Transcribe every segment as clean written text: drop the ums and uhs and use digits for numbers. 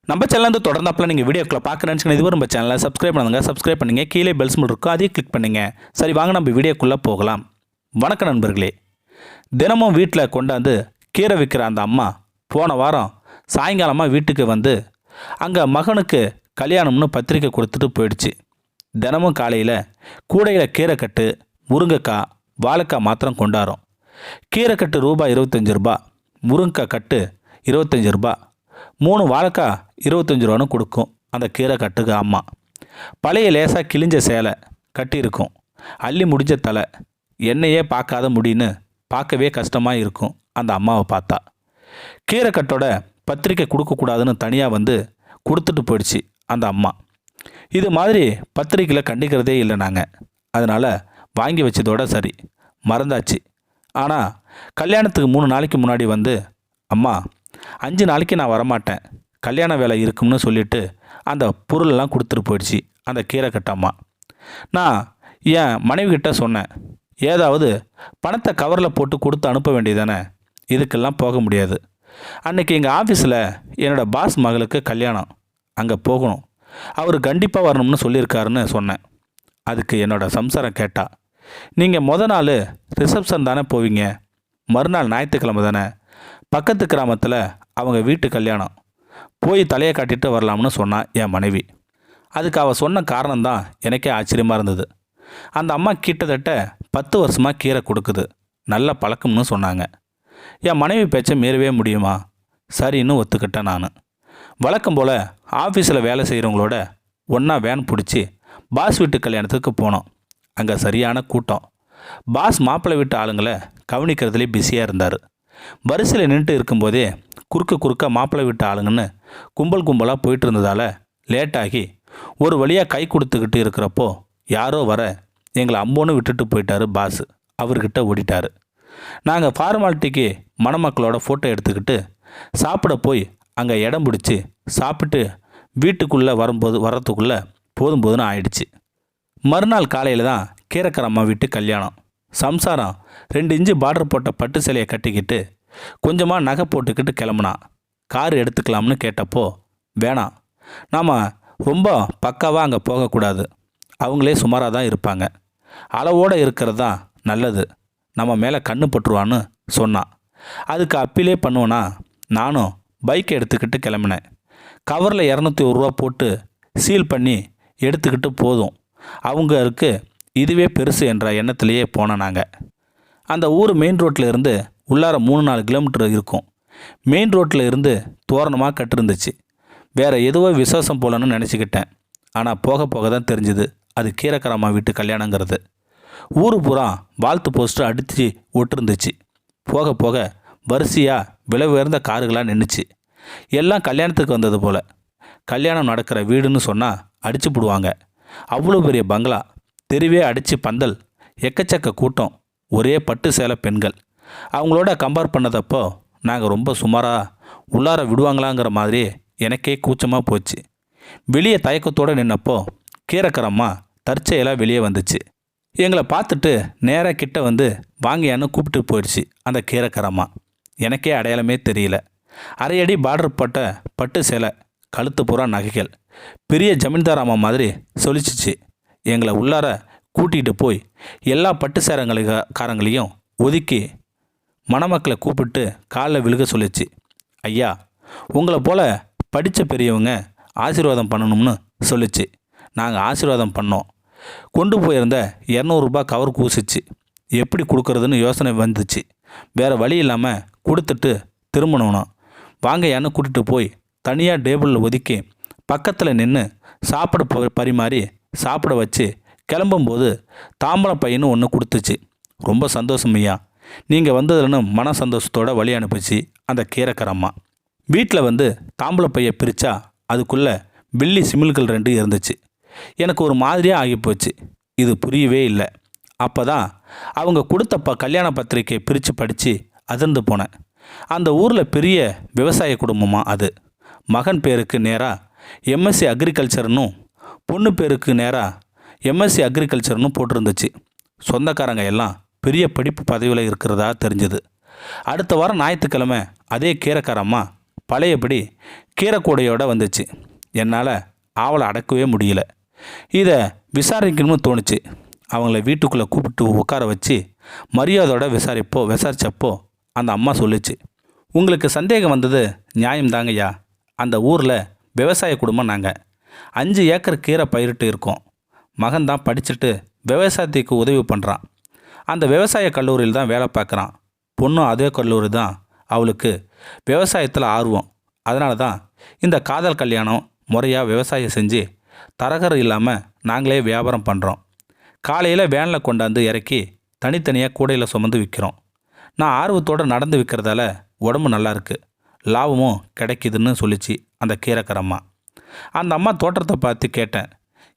நம்ம சேனல் தொடர்ந்தாப்பில் நீங்கள் வீடியோக்களை பார்க்குறேன்னு இதுவரை நம்ம சேனலை சப்ஸ்கிரைப் பண்ணுங்கள் கீழே பெல் சிம்பிள் இருக்கும் அதையும் கிளிக் பண்ணுங்க. சரி வாங்க நம்ம வீடியோக்குள்ளே போகலாம். வணக்கம் நண்பர்களே. தினமும் வீட்டில் கொண்டாந்து கீரை விற்கிற அந்த அம்மா போன வாரம் சாயங்காலமாக வீட்டுக்கு வந்து அங்கே மகனுக்கு கல்யாணம்னு பத்திரிக்கை கொடுத்துட்டு போயிடுச்சு. தினமும் காலையில் கூடையில் கீரைக்கட்டு, முருங்கைக்காய், வாழைக்காய் மாத்திரம் கொண்டாடும். கீரைக்கட்டு ரூபாய் 25 ரூபா, முருங்கைக்காய் கட்டு 25 ரூபா, 3 வாழைக்காய் 25 ரூபான்னு கொடுக்கும் அந்த கீரை கட்டுக்கு அம்மா. பழைய லேசாக கிழிஞ்ச சேலை கட்டியிருக்கும், அள்ளி முடிஞ்ச தலை, என்னையே பார்க்காத முடின்னு பார்க்கவே கஷ்டமாக இருக்கும் அந்த அம்மாவை பார்த்தா. கீரை கட்டோட பத்திரிக்கை கொடுக்கக்கூடாதுன்னு தனியாக வந்து கொடுத்துட்டு போயிடுச்சு அந்த அம்மா. இது மாதிரி பத்திரிக்கையில் கண்டிக்கிறதே இல்லை நாங்கள். அதனால் வாங்கி வச்சதோட சரி, மறந்தாச்சு. ஆனால் கல்யாணத்துக்கு 3 நாளைக்கு முன்னாடி வந்து, அம்மா 5 நாளைக்கு நான் வரமாட்டேன், கல்யாண வேலை இருக்கும்னு சொல்லிவிட்டு அந்த பொருளெல்லாம் கொடுத்துட்டு போயிடுச்சு அந்த கீரை கட்டம்மா. நான் என் மனைவிக்கிட்ட சொன்னேன், ஏதாவது பணத்தை கவரில் போட்டு கொடுத்து அனுப்ப வேண்டியதானே, இதுக்கெல்லாம் போக முடியாது. அன்றைக்கி எங்கள் ஆஃபீஸில் என்னோடய பாஸ் மகளுக்கு கல்யாணம், அங்கே போகணும், அவர் கண்டிப்பாக வரணும்னு சொல்லியிருக்காருன்னு சொன்னேன். அதுக்கு என்னோடய சம்சாரம் கேட்டா, நீங்கள் நாள் ரிசப்ஷன் தானே போவீங்க, மறுநாள் ஞாயிற்றுக்கிழமை தானே, பக்கத்து கிராமத்தில் அவங்க வீட்டு கல்யாணம், போய் தலையை காட்டிட்டு வரலாம்னு சொன்னான் என் மனைவி. அதுக்கு அவள் சொன்ன காரணம்தான் எனக்கே ஆச்சரியமாக இருந்தது. அந்த அம்மா கிட்டத்தட்ட 10 வருஷமாக கீரை கொடுக்குது, நல்ல பழக்கம்னு சொன்னாங்க. என் மனைவி பேச்சை மீறவே முடியுமா? சரின்னு ஒத்துக்கிட்டேன் நான். வழக்கம் போல் ஆஃபீஸில் வேலை செய்கிறவங்களோட ஒன்றா வேன் பிடிச்சி பாஸ் வீட்டு கல்யாணத்துக்கு போனோம். அங்கே சரியான கூட்டம். பாஸ் மாப்பிள்ளை வீட்டு ஆளுங்களை கவனிக்கிறதுலே பிஸியாக இருந்தார். வரிசையில் நின்றுட்டு இருக்கும்போதே குறுக்க மாப்பிள்ளை வீட்டு ஆளுங்கன்னு கும்பலாக போயிட்டு இருந்ததால் லேட்டாகி ஒரு வழியாக கை கொடுத்துக்கிட்டு இருக்கிறப்போ யாரோ வர எங்களை அம்போன்னு விட்டுட்டு போயிட்டார் பாஸ். அவர்கிட்ட ஓடிட்டார். நாங்கள் ஃபார்மாலிட்டிக்கு மணமக்களோட ஃபோட்டோ எடுத்துக்கிட்டு சாப்பிட போய் அங்கே இடம் பிடிச்சி சாப்பிட்டு வீட்டுக்குள்ளே வரத்துக்குள்ளே போதும்னு ஆயிடுச்சு. மறுநாள் காலையில் தான் கீரைக்கரம்மா வீட்டு கல்யாணம். சம்சாரம் 2 இன்ச்சு பார்டர் போட்ட பட்டு சேலையை கட்டிக்கிட்டு கொஞ்சமாக நகை போட்டுக்கிட்டு கிளம்புனா. கார் எடுத்துக்கலாம்னு கேட்டப்போ வேணாம், நாம் ரொம்ப பக்காவாக அங்கே போகக்கூடாது, அவங்களே சுமாராக தான் இருப்பாங்க, அளவோடு இருக்கிறது தான் நல்லது, நம்ம மேலே கண்ணு பட்டுருவான்னு சொன்னான். அதுக்கு அப்பீலே பண்ணுவேன்னா நானும் பைக்கை எடுத்துக்கிட்டு கிளம்பினேன். கவரில் 201 ரூபா போட்டு சீல் பண்ணி எடுத்துக்கிட்டு போதும், அவங்களுக்கு இதுவே பெருசு என்ற எண்ணத்திலேயே போனோம் நாங்கள். அந்த ஊர் மெயின் ரோட்டில் இருந்து உள்ளார 3-4 கிலோமீட்டர் இருக்கும். மெயின் ரோட்டில் இருந்து தோரணமாக கட்டிருந்துச்சு. வேறு எதுவோ விசேஷம் போலன்னு நினச்சிக்கிட்டேன். ஆனால் போக தான் தெரிஞ்சுது அது கீரைக்கரம்மா வீட்டு கல்யாணங்கிறது. ஊர் பூரா வாழ்த்து போஸ்டர் அடித்து ஒட்டிருந்துச்சு. போக வரிசையாக விலை உயர்ந்த காருகளாக நின்றுச்சு. எல்லாம் கல்யாணத்துக்கு வந்தது போல். கல்யாணம் நடக்கிற வீடுன்னு சொன்னால் அடிச்சு போடுவாங்க. அவ்வளோ பெரிய பங்களா, தெருவே அடித்து பந்தல், எக்கச்சக்க கூட்டம், ஒரே பட்டு சேலை பெண்கள். அவங்களோட கம்பேர் பண்ணதப்போ நாங்கள் ரொம்ப சுமாராக உள்ளார விடுவாங்களாங்கிற மாதிரி எனக்கே கூச்சமாக போச்சு. வெளியே தயக்கத்தோடு நின்னப்போ கீரைக்கரம்மா தற்செயலாக வெளியே வந்துச்சு. எங்களை பார்த்துட்டு நேராக கிட்ட வந்து வாங்கியான்னு கூப்பிட்டு போயிடுச்சு அந்த கீரைக்கரம்மா. எனக்கே அடையாளமே தெரியல. அரையடி பார்டர் போட்ட பட்டு சேலை, கழுத்து பூரா நகைகள், பெரிய ஜமீன்தார் அம்மா மாதிரி சொல்லிச்சிச்சு. எங்களை உள்ளார கூட்டிகிட்டு போய் எல்லா பட்டு காரங்களையும் ஒதுக்கி மணமக்களை கூப்பிட்டு காலில் விழுக சொல்லிச்சு. ஐயா, உங்களை போல் படித்த பெரியவங்க ஆசீர்வாதம் பண்ணணும்னு சொல்லிச்சு. நாங்கள் ஆசீர்வாதம் பண்ணோம். கொண்டு போயிருந்த 200 ரூபா கவர் கூசிச்சு. எப்படி கொடுக்கறதுன்னு யோசனை வந்துச்சு. வேறு வழி இல்லாமல் கொடுத்துட்டு திரும்பணும். வாங்கையான்னு கூட்டிகிட்டு போய் தனியாக டேபிளில் ஒதுக்கி பக்கத்தில் நின்று சாப்பிட பரிமாறி சாப்பிட வச்சு கிளம்பும்போது தாம்பரம் பையன்னு ஒன்று கொடுத்துச்சு. ரொம்ப சந்தோஷம் ஐயா, நீங்கள் வந்ததுலன்னு மன சந்தோஷத்தோடு வழி அனுப்பிச்சு அந்த கீரைக்கரம்மா. வீட்டில் வந்து தாம்பளை பையை பிரித்தா அதுக்குள்ளே வெள்ளி சிமில்கள் 2 இருந்துச்சு. எனக்கு ஒரு மாதிரியாக ஆகிப்போச்சு. இது புரியவே இல்லை. அப்போ தான் அவங்க கொடுத்த கல்யாண பத்திரிக்கையை பிரித்து படித்து அதிர்ந்து போனேன். அந்த ஊரில் பெரிய விவசாய குடும்பமாக அது. மகன் பேருக்கு நேராக எம்எஸ்சி அக்ரிகல்ச்சர்னும் பொண்ணு பேருக்கு நேராக எம்எஸ்சி அக்ரிகல்ச்சர்னு போட்டிருந்துச்சு. சொந்தக்காரங்க எல்லாம் பெரிய படிப்பு பதவியில் இருக்கிறதா தெரிஞ்சுது. அடுத்த வாரம் ஞாயிற்றுக்கிழமை அதே கீரைக்காரம்மா பழையபடி கீரைக்கூடையோடு வந்துச்சு. என்னால் ஆவலை அடக்கவே முடியல. இதை விசாரிக்கணும்னு தோணுச்சு. அவங்கள வீட்டுக்குள்ளே கூப்பிட்டு உட்கார வச்சு மரியாதையோட விசாரித்தப்போ அந்த அம்மா சொல்லிச்சு, உங்களுக்கு சந்தேகம் வந்தது நியாயம்தாங்கய்யா. அந்த ஊரில் விவசாய குடும்பம் நாங்கள் 5 ஏக்கர் கீரை பயிரிட்டு இருக்கோம். மகன்தான் படிச்சுட்டு விவசாயத்துக்கு உதவி பண்ணுறான். அந்த விவசாய கல்லூரியில் தான் வேலை பார்க்குறான். பொண்ணும் அதே கல்லூரி தான். அவளுக்கு விவசாயத்தில் ஆர்வம். அதனால தான் இந்த காதல் கல்யாணம் முறையாக விவசாயம் செஞ்சு தரகர் இல்லாமல் நாங்களே வியாபாரம் பண்ணுறோம். காலையில் வேனில் கொண்டாந்து இறக்கி தனித்தனியாக கூடையில் சுமந்து விற்கிறோம். நான் ஆர்வத்தோடு நடந்து விற்கிறதால உடம்பு நல்லா இருக்குது, லாபமும் கிடைக்குதுன்னு சொல்லிச்சு அந்த கீரைக்காரம்மா. அந்த அம்மா தோட்டத்தை பார்த்து கேட்டேன்,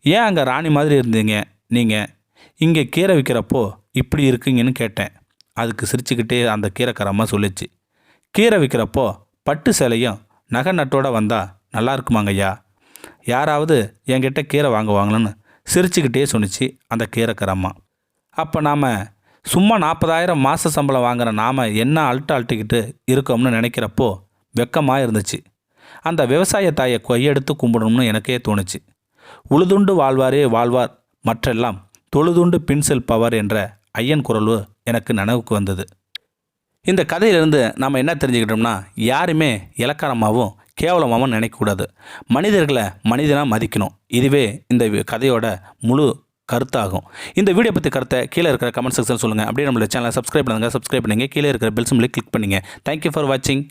ஏன் அங்கே ராணி மாதிரி இருந்தீங்க நீங்கள், இங்கே கீரை விற்கிறப்போ இப்படி இருக்கீங்கன்னு கேட்டேன். அதுக்கு சிரிச்சுக்கிட்டே அந்த கீரைக்காரம்மா சொல்லிச்சு, கீரை விற்கிறப்போ பட்டு சேலையும் நகை நட்டோடு வந்தால் நல்லா இருக்குமாங்கய்யா, யாராவது என்கிட்ட கீரை வாங்குவாங்கன்னு சிரிச்சுக்கிட்டே சொன்னிச்சு அந்த கீரைக்காரம்மா. அப்போ நாம் சும்மா 40,000 மாத சம்பளம் வாங்குகிற நாம் என்ன அழட்டிக்கிட்டு இருக்கோம்னு நினைக்கிறப்போ வெக்கமாக இருந்துச்சு. அந்த விவசாய தாயை கையெடுத்து கும்பிடணும்னு எனக்கே தோணுச்சு. உழுதுண்டு வாழ்வாரே வாழ்வார், மற்றெல்லாம் தொழுதுண்டு பின் செல்பவர் என்ற ஐயன் குரல் எனக்கு நினைவுக்கு வந்தது. இந்த கதையிலிருந்து நாம் என்ன தெரிஞ்சுக்கிட்டோம்னா, யாருமே இலக்காரமாகவும் கேவலமாகவும் நினைக்கக்கூடாது. மனிதர்களை மனிதனாக மதிக்கணும். இதுவே இந்த கதையோட முழு கருத்தாகும். இந்த வீடியோ பற்றி கருத்தை கீழே இருக்கிற கமெண்ட் செக்ஷன் சொல்லுங்கள். அப்படியே நம்மளோட சேனலை சப்ஸ்கிரைப் பண்ணுங்கள். கீழே இருக்கிற பெல் சிம்பலை கிளிக் பண்ணுங்கள். தேங்க்யூ ஃபார் வாட்சிங்.